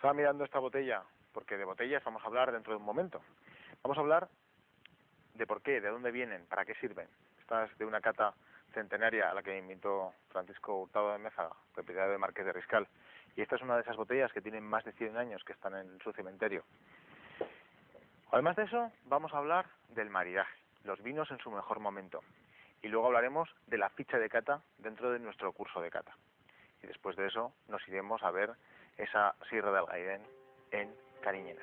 Estaba mirando esta botella, porque de botellas vamos a hablar dentro de un momento. Vamos a hablar de por qué, de dónde vienen, para qué sirven. Esta es de una cata centenaria a la que invitó Francisco Hurtado de Mézaga, propietario del Marqués de Riscal. Y esta es una de esas botellas que tienen más de 100 años que están en su cementerio. Además de eso, vamos a hablar del maridaje, los vinos en su mejor momento. Y luego hablaremos de la ficha de cata dentro de nuestro curso de cata. Y después de eso nos iremos a ver esa Sierra del Gaidén en Cariñena.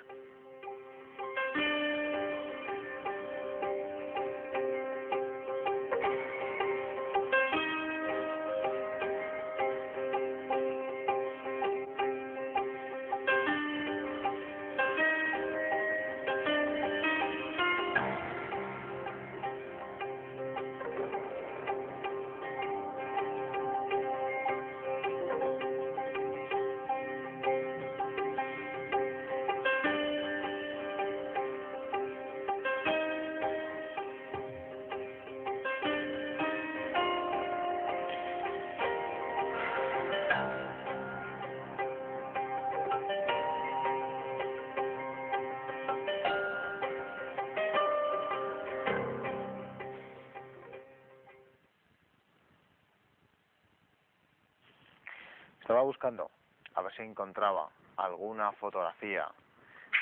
Estaba buscando a ver si encontraba alguna fotografía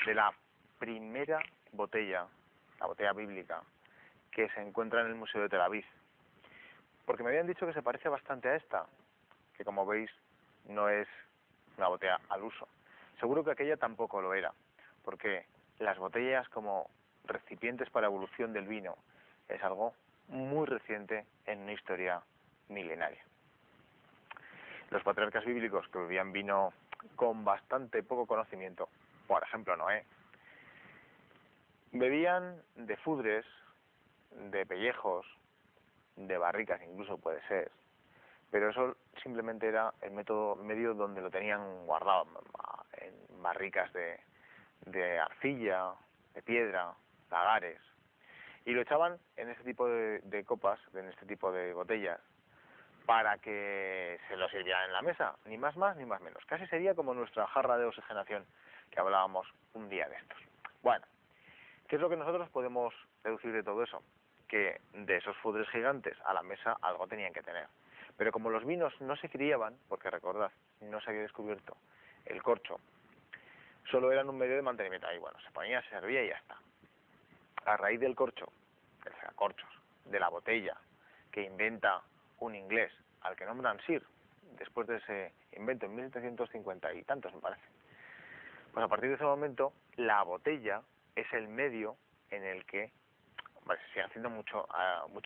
de la primera botella, la botella bíblica, que se encuentra en el Museo de Tel Aviv. Porque me habían dicho que se parece bastante a esta, que como veis no es una botella al uso. Seguro que aquella tampoco lo era, porque las botellas como recipientes para evolución del vino es algo muy reciente en una historia milenaria. Los patriarcas bíblicos que bebían vino con bastante poco conocimiento, por ejemplo Noé, bebían de fudres, de pellejos, de barricas incluso puede ser, pero eso simplemente era el medio donde lo tenían guardado, en barricas de arcilla, de piedra, lagares, y lo echaban en este tipo de copas, en este tipo de botellas, para que se lo sirvieran en la mesa, ni más ni más menos. Casi sería como nuestra jarra de oxigenación que hablábamos un día de estos. Bueno, ¿qué es lo que nosotros podemos deducir de todo eso? Que de esos fudres gigantes a la mesa algo tenían que tener. Pero como los vinos no se criaban, porque recordad, no se había descubierto el corcho, solo eran un medio de mantenimiento. Ahí, bueno, se ponía, se servía y ya está. A raíz del corcho, corchos, de la botella que inventa un inglés al que nombran Sir, después de ese invento en 1750 y tantos me parece, pues a partir de ese momento la botella es el medio en el que, hombre, se sigue haciendo mucho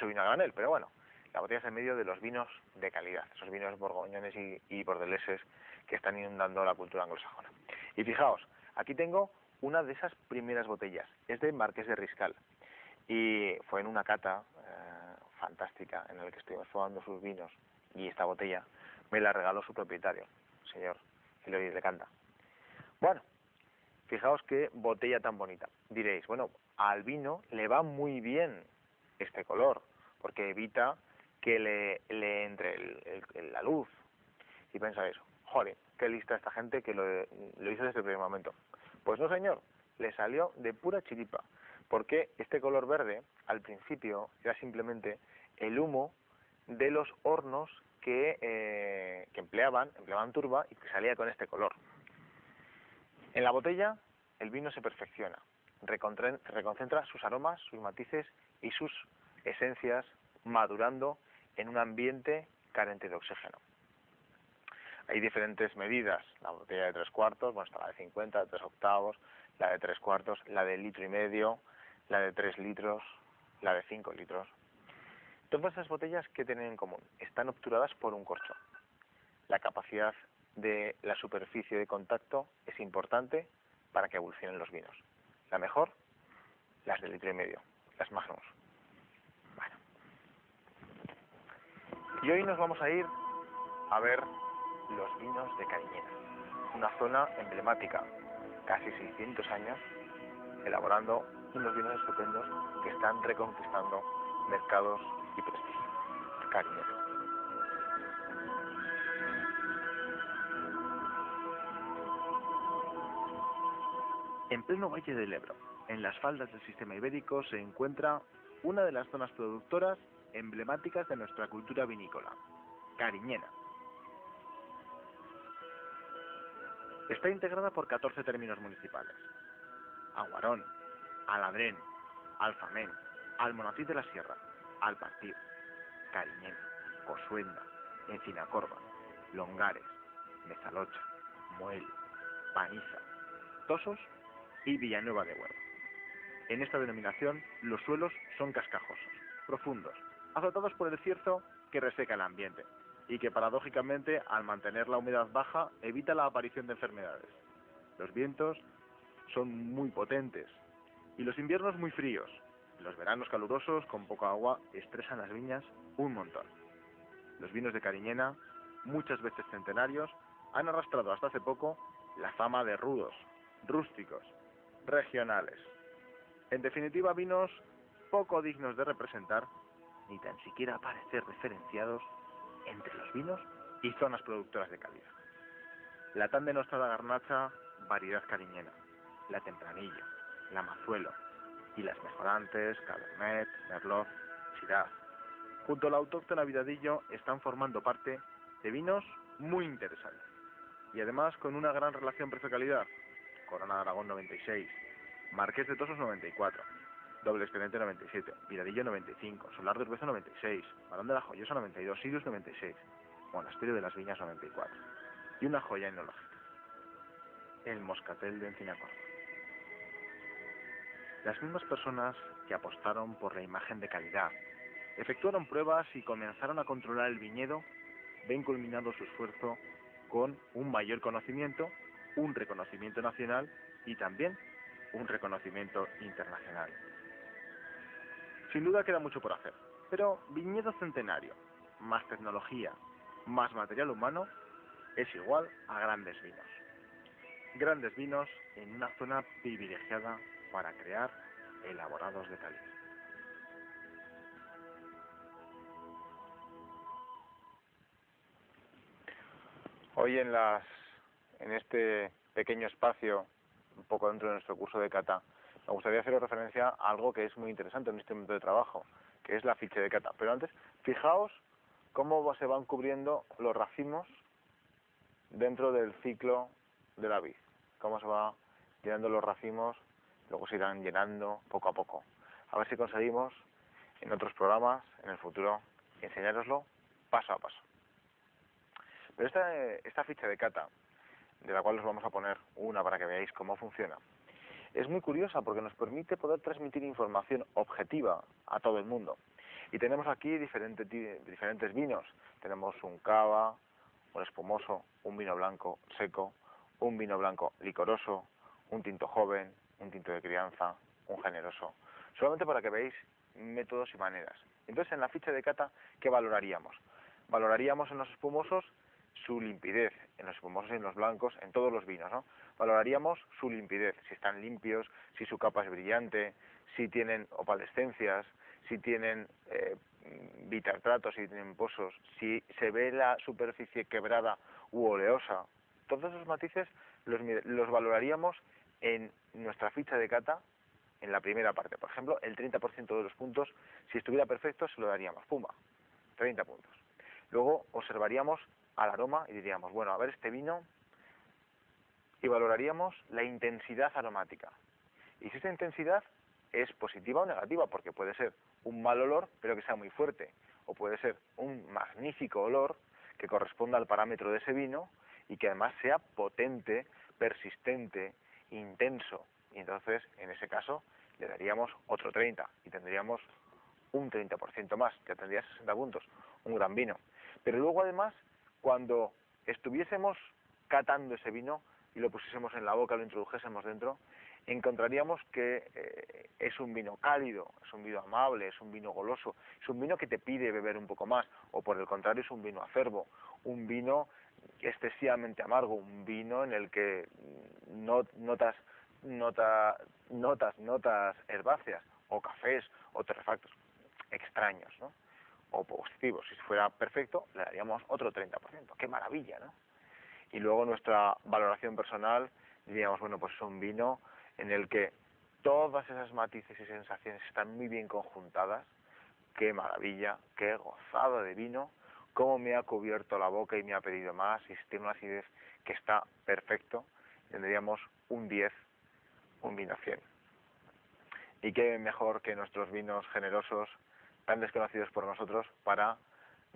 vino a granel, pero bueno, la botella es el medio de los vinos de calidad, esos vinos borgoñones y bordeleses que están inundando la cultura anglosajona. Y fijaos, aquí tengo una de esas primeras botellas, es de Marqués de Riscal, y fue en una cata fantástica en la que estuvimos probando sus vinos, y esta botella me la regaló su propietario, el señor Hilario de Canda. Bueno, fijaos qué botella tan bonita. Diréis, bueno, al vino le va muy bien este color, porque evita que le entre la luz. Y pensáis, joder, qué lista esta gente que lo hizo desde el primer momento. Pues no, señor, le salió de pura chiripa, porque este color verde, al principio, era simplemente el humo de los hornos que empleaban turba y que salía con este color. En la botella el vino se perfecciona, reconcentra sus aromas, sus matices y sus esencias madurando en un ambiente carente de oxígeno. Hay diferentes medidas, la botella de 3/4, bueno, está la de 50, de 3 octavos, la de 3/4, la de 1,5 litros, la de 3 litros, la de 5 litros. Todas esas botellas, ¿qué tienen en común? Están obturadas por un corcho. La capacidad de la superficie de contacto es importante para que evolucionen los vinos. La mejor, las de 1,5 litros, las Magnums. Bueno. Y hoy nos vamos a ir a ver los vinos de Cariñena, una zona emblemática, casi 600 años, elaborando unos vinos estupendos que están reconquistando mercados y prestigio. Cariñena. En pleno valle del Ebro, en las faldas del sistema ibérico, se encuentra una de las zonas productoras emblemáticas de nuestra cultura vinícola, Cariñena. Está integrada por 14 términos municipales: Aguarón, Aladrén, Alfamén, Almonacid de la Sierra, Alpartir, Cariñena, Cosuenda, Encinacorva, Longares, Mezalocha, Muel, Paniza, Tosos y Villanueva de Huerva. En esta denominación, los suelos son cascajosos, profundos, azotados por el cierzo que reseca el ambiente y que paradójicamente, al mantener la humedad baja, evita la aparición de enfermedades. Los vientos son muy potentes y los inviernos muy fríos. Los veranos calurosos, con poca agua, estresan las viñas un montón. Los vinos de Cariñena, muchas veces centenarios, han arrastrado hasta hace poco la fama de rudos, rústicos, regionales. En definitiva, vinos poco dignos de representar, ni tan siquiera parecer referenciados entre los vinos y zonas productoras de calidad. La tan denostada garnacha, variedad cariñena, la tempranillo, la mazuelo y las mejorantes, cabernet, merlot, syrah, junto al autóctona vidadillo, están formando parte de vinos muy interesantes y además con una gran relación precio-calidad. Corona de Aragón 96, Marqués de Tosos 94, Doble Excelente 97, Vidadillo 95, Solar de Urbezo 96, Barón de la Joyosa 92, Sirius 96, Monasterio de las Viñas 94 y una joya etnológica, el Moscatel de Encinacorva. Las mismas personas que apostaron por la imagen de calidad, efectuaron pruebas y comenzaron a controlar el viñedo, ven culminado su esfuerzo con un mayor conocimiento, un reconocimiento nacional y también un reconocimiento internacional. Sin duda queda mucho por hacer, pero viñedo centenario, más tecnología, más material humano, es igual a grandes vinos. Grandes vinos en una zona privilegiada para crear elaborados de calidad. Hoy en este pequeño espacio, un poco dentro de nuestro curso de cata, me gustaría hacer referencia a algo que es muy interesante en este momento de trabajo, que es la ficha de cata. Pero antes, fijaos cómo se van cubriendo los racimos dentro del ciclo de la vid, cómo se va llenando los racimos, luego se irán llenando poco a poco. A ver si conseguimos en otros programas, en el futuro, enseñároslo paso a paso. Pero esta ficha de cata, de la cual os vamos a poner una para que veáis cómo funciona, es muy curiosa porque nos permite poder transmitir información objetiva a todo el mundo. Y tenemos aquí diferentes vinos. Tenemos un cava, un espumoso, un vino blanco seco, un vino blanco licoroso, un tinto joven, un tinto de crianza, un generoso. Solamente para que veáis métodos y maneras. Entonces, en la ficha de cata, ¿qué valoraríamos? Valoraríamos en los espumosos su limpidez, en los espumosos y en los blancos, en todos los vinos, ¿no? Valoraríamos su limpidez, si están limpios, si su capa es brillante, si tienen opalescencias, si tienen bitartratos, si tienen pozos, si se ve la superficie quebrada u oleosa. Todos esos matices los valoraríamos en nuestra ficha de cata en la primera parte. Por ejemplo, el 30% de los puntos, si estuviera perfecto, se lo daríamos. ¡Pumba! 30 puntos. Luego observaríamos al aroma y diríamos, bueno, a ver este vino, y valoraríamos la intensidad aromática. Y si esta intensidad es positiva o negativa, porque puede ser un mal olor, pero que sea muy fuerte, o puede ser un magnífico olor que corresponda al parámetro de ese vino y que además sea potente, persistente, intenso. Y entonces, en ese caso, le daríamos otro 30 y tendríamos un 30% más, ya tendría 60 puntos, un gran vino. Pero luego además, cuando estuviésemos catando ese vino y lo pusiésemos en la boca, lo introdujésemos dentro, encontraríamos que es un vino cálido, es un vino amable, es un vino goloso, es un vino que te pide beber un poco más, o por el contrario es un vino acerbo, un vino excesivamente amargo, un vino en el que notas herbáceas, o cafés, o torrefactos extraños, ¿no? O positivos. Si fuera perfecto, le daríamos otro 30%. ¡Qué maravilla!, ¿no? Y luego nuestra valoración personal, diríamos, bueno, pues es un vino en el que todas esas matices y sensaciones están muy bien conjuntadas. ¡Qué maravilla! ¡Qué gozada de vino! Cómo me ha cubierto la boca y me ha pedido más, y tiene una acidez que está perfecto. Tendríamos un 10, un vino 100. Y qué mejor que nuestros vinos generosos, tan desconocidos por nosotros, para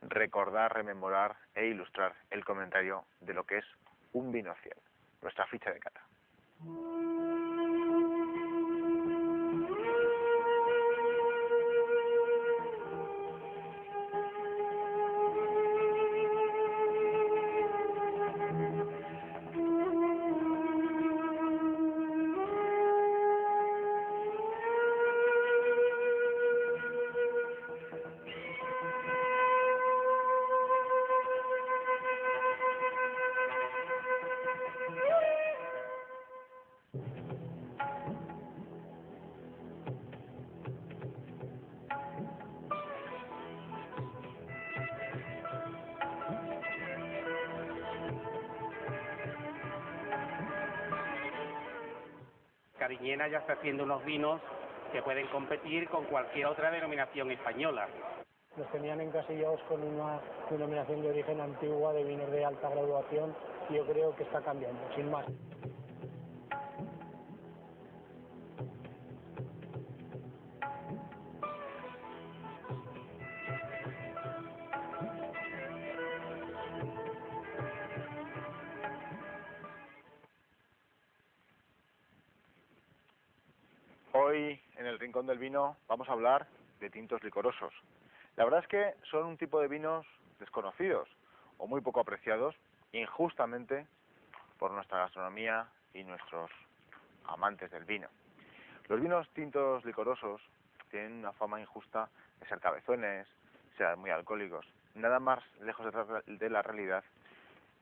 recordar, rememorar e ilustrar el comentario de lo que es un vino 100, nuestra ficha de cata. Cariñena ya está haciendo unos vinos que pueden competir con cualquier otra denominación española. Los tenían encasillados con una denominación de origen antigua de vinos de alta graduación y yo creo que está cambiando, sin más. Hoy, en el Rincón del Vino, vamos a hablar de tintos licorosos. La verdad es que son un tipo de vinos desconocidos o muy poco apreciados, injustamente, por nuestra gastronomía y nuestros amantes del vino. Los vinos tintos licorosos tienen una fama injusta de ser cabezones, ser muy alcohólicos, nada más lejos de la realidad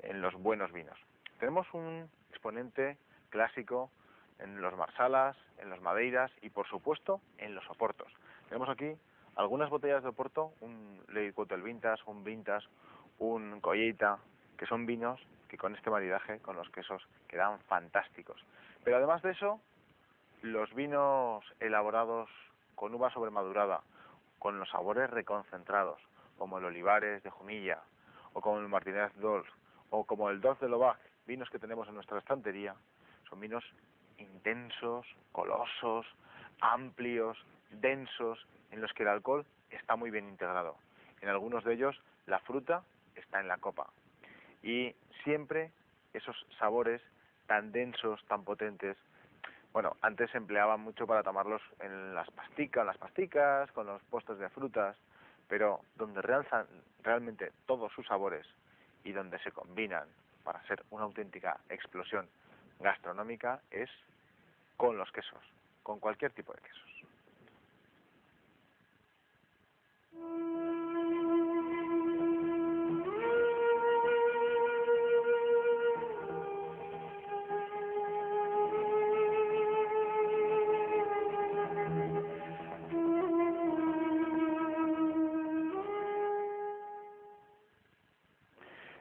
en los buenos vinos. Tenemos un exponente clásico en los Marsalas, en los Madeiras y, por supuesto, en los Oportos. Tenemos aquí algunas botellas de Oporto, un Lady Quotel Vintage, un Vintage, un Colheita, que son vinos que con este maridaje, con los quesos, quedan fantásticos. Pero además de eso, los vinos elaborados con uva sobremadurada, con los sabores reconcentrados, como el Olivares de Jumilla, o como el Martínez Dols, o como el Dos de Lobac, vinos que tenemos en nuestra estantería, son vinos intensos, colosos, amplios, densos, en los que el alcohol está muy bien integrado. En algunos de ellos la fruta está en la copa. Y siempre esos sabores tan densos, tan potentes. Bueno, antes se empleaban mucho para tomarlos en las pasticas, con los postres de frutas, pero donde realzan realmente todos sus sabores y donde se combinan para ser una auténtica explosión gastronómica es con los quesos, con cualquier tipo de quesos.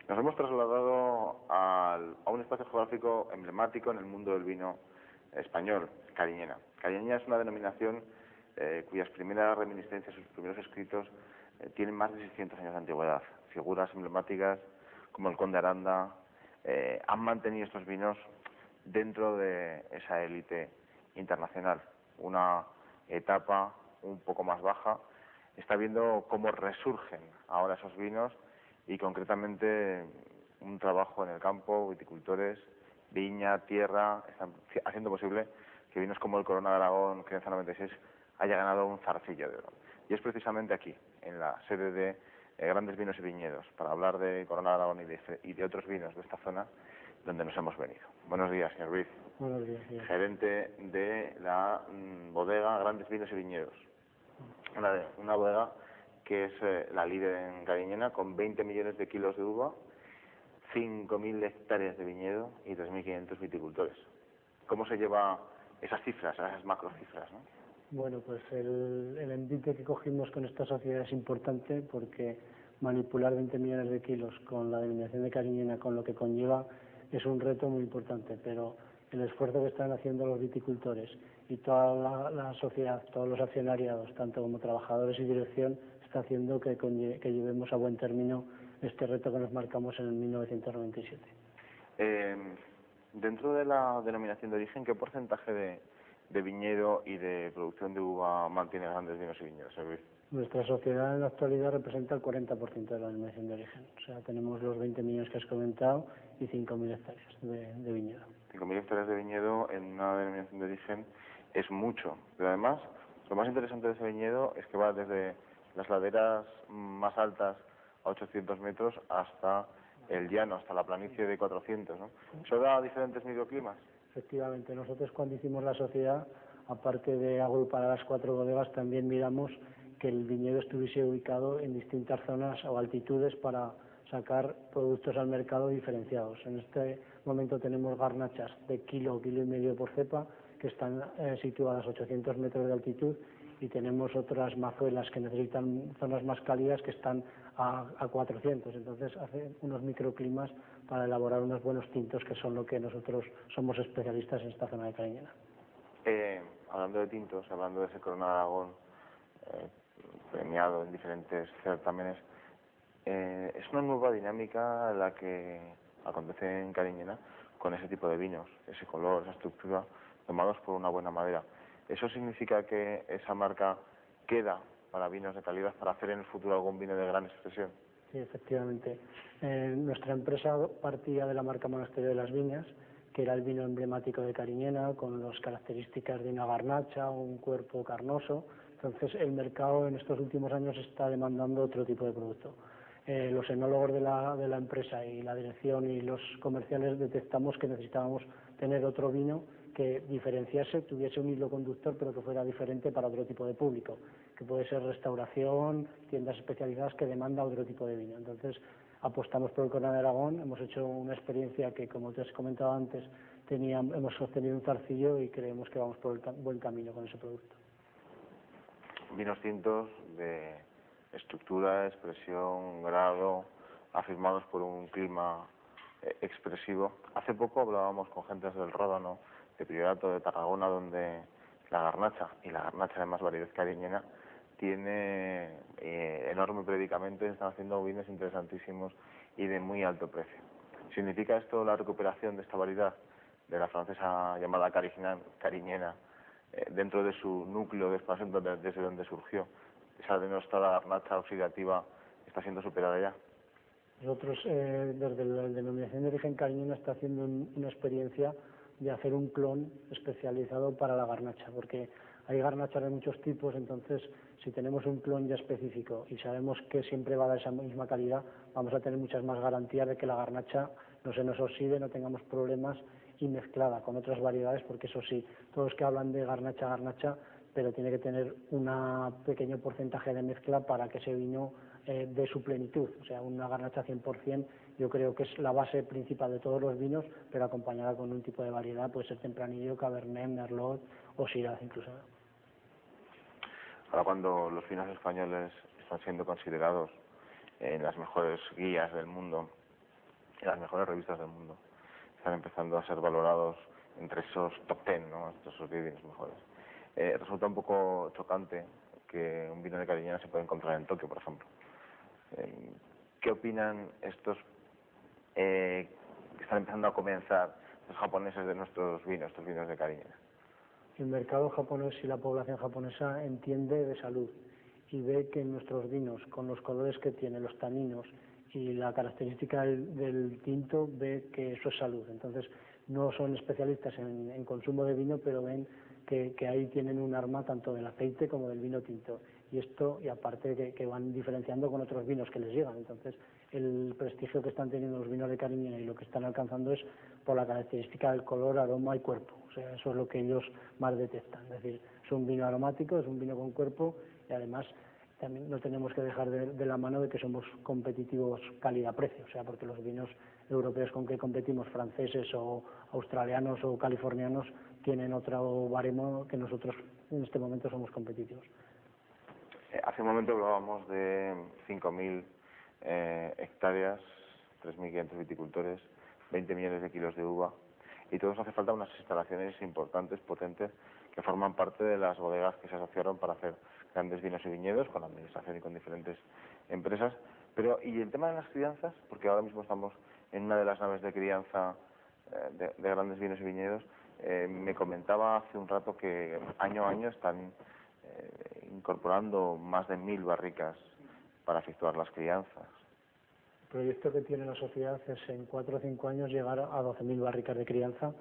Nos hemos trasladado a un espacio geográfico emblemático en el mundo del vino español, Cariñena. Cariñena es una denominación cuyas primeras reminiscencias, sus primeros escritos, tienen más de 600 años de antigüedad. Figuras emblemáticas como el Conde Aranda han mantenido estos vinos dentro de esa élite internacional. Una etapa un poco más baja está viendo cómo resurgen ahora esos vinos y concretamente un trabajo en el campo, viticultores, viña, tierra, están haciendo posible que vinos como el Corona de Aragón, Crianza 96, haya ganado un zarcillo de oro. Y es precisamente aquí, en la sede de Grandes Vinos y Viñedos, para hablar de Corona de Aragón y de otros vinos de esta zona, donde nos hemos venido. Buenos días, señor Ruiz. Buenos días, señor. Gerente de la bodega Grandes Vinos y Viñedos. Una bodega que es la líder en Cariñena, con 20 millones de kilos de uva, 5.000 hectáreas de viñedo y 3.500 viticultores. ¿Cómo se lleva esas cifras, esas macrocifras, ¿no? Bueno, pues el envite que cogimos con esta sociedad es importante porque manipular 20 millones de kilos con la denominación de Cariñena, con lo que conlleva, es un reto muy importante, pero el esfuerzo que están haciendo los viticultores y toda la sociedad, todos los accionariados, tanto como trabajadores y dirección, está haciendo que llevemos a buen término este reto que nos marcamos en el 1997. Dentro de la denominación de origen, ¿qué porcentaje de viñedo y de producción de uva mantiene Grandes Vinos y Viñedos? Nuestra sociedad en la actualidad representa el 40% de la denominación de origen. O sea, tenemos los 20 millones que has comentado y 5.000 hectáreas de viñedo. 5.000 hectáreas de viñedo en una denominación de origen es mucho. Pero además, lo más interesante de ese viñedo es que va desde las laderas más altas a 800 metros hasta el llano, hasta la planicie de 400, ¿no? ¿Eso da diferentes microclimas? Efectivamente, nosotros cuando hicimos la sociedad, aparte de agrupar a las 4 bodegas, también miramos que el viñedo estuviese ubicado en distintas zonas o altitudes para sacar productos al mercado diferenciados. En este momento tenemos garnachas de kilo y medio por cepa que están situadas a 800 metros de altitud, y tenemos otras mazuelas que necesitan zonas más cálidas que están a 400. Entonces hace unos microclimas para elaborar unos buenos tintos, que son lo que nosotros somos especialistas en esta zona de Cariñena. Hablando de tintos, hablando de ese Corona de Aragón premiado en diferentes certámenes, es una nueva dinámica la que acontece en Cariñena con ese tipo de vinos, ese color, esa estructura, tomados por una buena madera. ¿Eso significa que esa marca queda para vinos de calidad, para hacer en el futuro algún vino de gran expresión? Sí, efectivamente. Nuestra empresa partía de la marca Monasterio de las Viñas, que era el vino emblemático de Cariñena, con las características de una garnacha, un cuerpo carnoso. Entonces, el mercado en estos últimos años está demandando otro tipo de producto. Los enólogos de la empresa y la dirección y los comerciales detectamos que necesitábamos tener otro vino que diferenciase, tuviese un hilo conductor, pero que fuera diferente para otro tipo de público, que puede ser restauración, tiendas especializadas que demanda otro tipo de vino. Entonces, apostamos por el Corona de Aragón, hemos hecho una experiencia que, como te has comentado antes, hemos sostenido un zarcillo y creemos que vamos por el buen camino con ese producto. Vinos tintos de estructura, expresión, grado, afirmados por un clima expresivo. Hace poco hablábamos con gentes del Ródano, de Priorato, de Tarragona, donde la garnacha, y la garnacha de más variedad cariñena, tiene enorme predicamento y están haciendo vinos interesantísimos y de muy alto precio. ¿Significa esto la recuperación de esta variedad, de la francesa llamada cariñena, dentro de su núcleo de expansión desde donde surgió? Esa denostada garnacha oxidativa está siendo superada ya. Nosotros, desde la denominación de origen Cariñena, está haciendo una experiencia de hacer un clon especializado para la garnacha, porque hay garnachas de muchos tipos. Entonces, si tenemos un clon ya específico y sabemos que siempre va a dar esa misma calidad, vamos a tener muchas más garantías de que la garnacha no se nos oxide, no tengamos problemas, y mezclada con otras variedades, porque eso sí, todos que hablan de garnacha, pero tiene que tener un pequeño porcentaje de mezcla para que ese vino dé su plenitud. O sea, una garnacha 100% yo creo que es la base principal de todos los vinos, pero acompañada con un tipo de variedad, puede ser Tempranillo, Cabernet, Merlot o Shiraz incluso. Ahora, cuando los vinos españoles están siendo considerados en las mejores guías del mundo, en las mejores revistas del mundo, están empezando a ser valorados entre esos top 10, ¿no? Esos 10 vinos mejores. Resulta un poco chocante que un vino de Cariñena se pueda encontrar en Tokio, por ejemplo. ¿Qué opinan estos que están empezando a comenzar, los japoneses, de nuestros vinos, estos vinos de Cariñena? El mercado japonés y la población japonesa entiende de salud y ve que nuestros vinos, con los colores que tienen, los taninos y la característica del tinto, ve que eso es salud. Entonces, no son especialistas en consumo de vino, pero ven que ahí tienen un arma tanto del aceite como del vino tinto. Y esto, y aparte que van diferenciando con otros vinos que les llegan. Entonces, el prestigio que están teniendo los vinos de Cariñena y lo que están alcanzando es por la característica del color, aroma y cuerpo. O sea, eso es lo que ellos más detectan. Es decir, es un vino aromático, es un vino con cuerpo, y además también no tenemos que dejar de la mano de que somos competitivos calidad-precio. O sea, porque los vinos europeos con que competimos, franceses o australianos o californianos, tienen otro baremo que nosotros en este momento somos competitivos. Hace un momento hablábamos de 5.000 hectáreas, 3.500 viticultores, 20 millones de kilos de uva. y todo eso hace falta unas instalaciones importantes, potentes, que forman parte de las bodegas que se asociaron para hacer grandes vinos y viñedos con la administración y con diferentes empresas. Pero, y el tema de las crianzas, porque ahora mismo estamos en una de las naves de crianza de grandes vinos y viñedos, me comentaba hace un rato que año a año están incorporando más de 1000 barricas para efectuar las crianzas. El proyecto que tiene la sociedad es en 4 o 5 años llegar a 12.000 barricas de crianza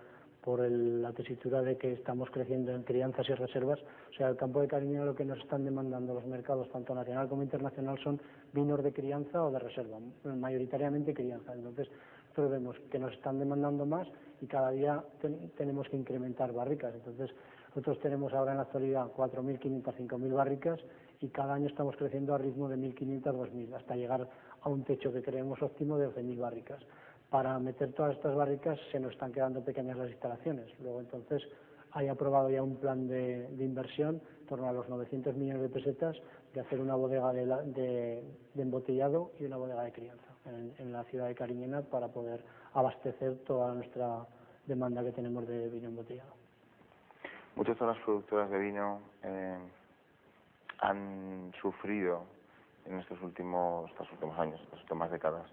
por la tesitura de que estamos creciendo en crianzas y reservas. O sea, el campo de Cariñena, lo que nos están demandando los mercados, tanto nacional como internacional, son vinos de crianza o de reserva, mayoritariamente crianza. Entonces, nosotros vemos que nos están demandando más y cada día tenemos que incrementar barricas. Entonces, nosotros tenemos ahora en la actualidad 4.500, 5.000 barricas y cada año estamos creciendo a ritmo de 1.500, 2.000, hasta llegar a un techo que creemos óptimo de 12.000 barricas. Para meter todas estas barricas se nos están quedando pequeñas las instalaciones. Luego, entonces, hay aprobado ya un plan de inversión en torno a los 900 millones de pesetas de hacer una bodega de embotellado y una bodega de crianza en la ciudad de Cariñena para poder abastecer toda nuestra demanda que tenemos de vino embotellado. Muchas zonas productoras de vino han sufrido en estos últimos años, estas últimas décadas,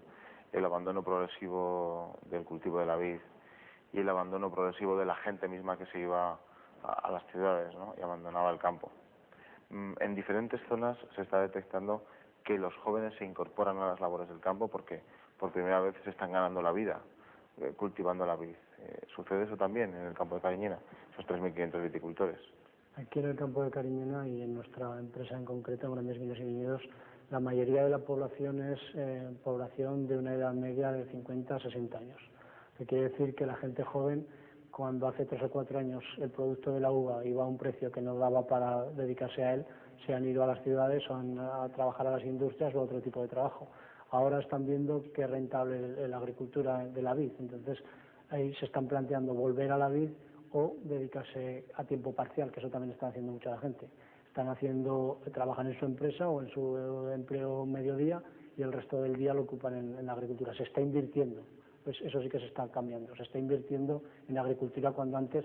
el abandono progresivo del cultivo de la vid y el abandono progresivo de la gente misma que se iba a las ciudades, ¿no?, y abandonaba el campo. En diferentes zonas se está detectando que los jóvenes se incorporan a las labores del campo porque por primera vez se están ganando la vida cultivando la vid. ¿Sucede eso también en el campo de Cariñena, esos 3.500 viticultores? Aquí en el campo de Cariñena y en nuestra empresa en concreto, Grandes Vinos y Viñedos, la mayoría de la población es población de una edad media de 50 a 60 años. Que quiere decir que la gente joven, cuando hace 3 o 4 años el producto de la uva iba a un precio que no daba para dedicarse a él, se han ido a las ciudades o a trabajar a las industrias o a otro tipo de trabajo. Ahora están viendo que es rentable la agricultura de la vid, entonces ahí se están planteando volver a la vid o dedicarse a tiempo parcial, que eso también está haciendo mucha gente. Trabajan en su empresa o en su empleo mediodía y el resto del día lo ocupan en la agricultura. Se está invirtiendo, pues eso sí que se está cambiando. Se está invirtiendo en agricultura cuando antes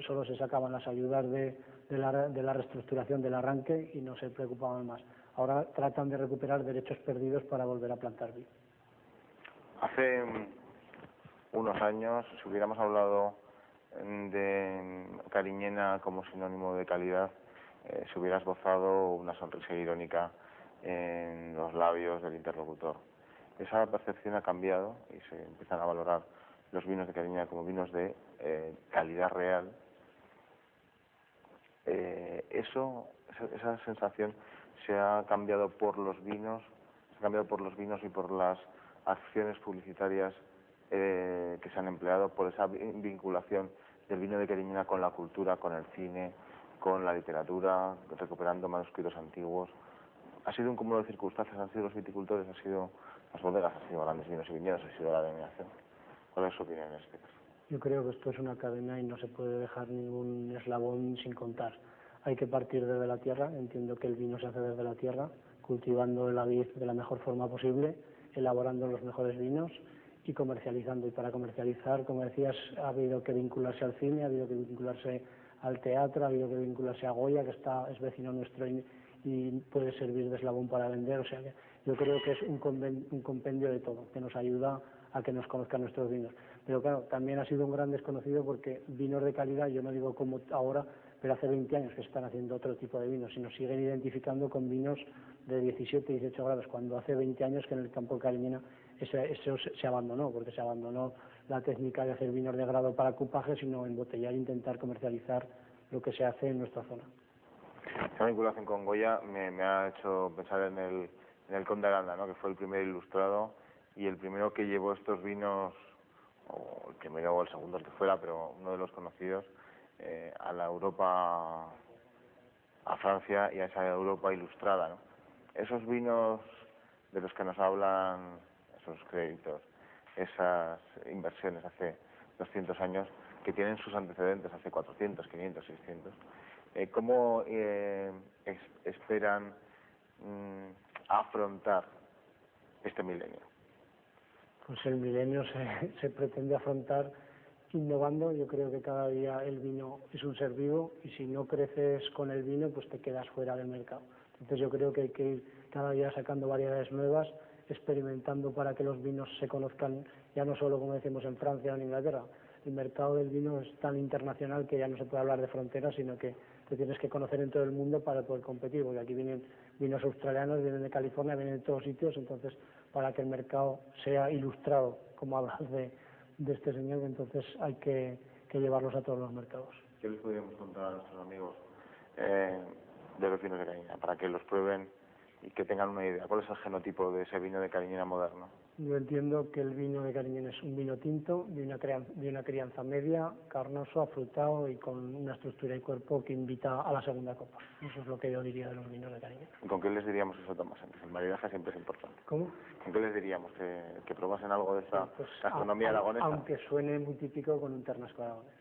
solo se sacaban las ayudas de la reestructuración del arranque y no se preocupaban más. Ahora tratan de recuperar derechos perdidos para volver a plantar vid. Hace unos años, si hubiéramos hablado de Cariñena como sinónimo de calidad, se hubiera esbozado una sonrisa irónica en los labios del interlocutor. Esa percepción ha cambiado y se empiezan a valorar los vinos de Cariñena como vinos de calidad real. Esa sensación se ha cambiado por los vinos, y por las acciones publicitarias que se han empleado, por esa vinculación del vino de Cariñena con la cultura, con el cine, con la literatura, recuperando manuscritos antiguos. Ha sido un cúmulo de circunstancias, han sido los viticultores, han sido las bodegas, han sido Grandes Vinos y Viñedos, ha sido la denominación. ¿Cuál es su opinión en este caso? Yo creo que esto es una cadena y no se puede dejar ningún eslabón sin contar. Hay que partir desde la tierra, entiendo que el vino se hace desde la tierra, cultivando la vid de la mejor forma posible, elaborando los mejores vinos y comercializando. Y para comercializar, como decías, ha habido que vincularse al cine, ha habido que vincularse al teatro, ha habido que vincularse a Goya, que es vecino nuestro y puede servir de eslabón para vender. O sea que yo creo que es un compendio de todo, que nos ayuda a que nos conozcan nuestros vinos. Pero claro, también ha sido un gran desconocido porque vinos de calidad, yo no digo como ahora, pero hace 20 años que se están haciendo otro tipo de vinos y nos siguen identificando con vinos de 17, 18 grados, cuando hace 20 años que en el campo de Cariñena eso se abandonó, porque se abandonó la técnica de hacer vinos de grado para cupaje, sino embotellar e intentar comercializar lo que se hace en nuestra zona. Esa vinculación con Goya me ha hecho pensar en el Conde Aranda, ¿no?, que fue el primer ilustrado y el primero que llevó estos vinos, o el primero o el segundo, el que fuera, pero uno de los conocidos, a la Europa, a Francia y a esa Europa ilustrada, ¿no? Esos vinos de los que nos hablan, esos créditos, esas inversiones hace 200 años, que tienen sus antecedentes hace 400, 500, 600, ¿cómo esperan afrontar este milenio? Pues el milenio se pretende afrontar innovando. Yo creo que cada día el vino es un ser vivo y si no creces con el vino, pues te quedas fuera del mercado. Entonces yo creo que hay que ir cada día sacando variedades nuevas, experimentando para que los vinos se conozcan, ya no solo como decimos en Francia o en Inglaterra. El mercado del vino es tan internacional que ya no se puede hablar de fronteras, sino que te tienes que conocer en todo el mundo para poder competir, porque aquí vienen vinos australianos, vienen de California, vienen de todos sitios. Entonces para que el mercado sea ilustrado, como hablas de este señor, entonces hay que llevarlos a todos los mercados. ¿Qué les podríamos contar a nuestros amigos de los vinos de Cariñena, para que los prueben y que tengan una idea? ¿Cuál es el genotipo de ese vino de Cariñena moderno? Yo entiendo que el vino de Cariñena es un vino tinto, de una crianza media, carnoso, afrutado y con una estructura y cuerpo que invita a la segunda copa. Eso es lo que yo diría de los vinos de Cariñena. ¿Y con qué les diríamos eso, Tomás? El maridaje siempre es importante. ¿Cómo? ¿Con qué les diríamos? ¿Que probasen algo de esa Pues, gastronomía aragonesa? aunque suene muy típico, con un ternasco aragonés.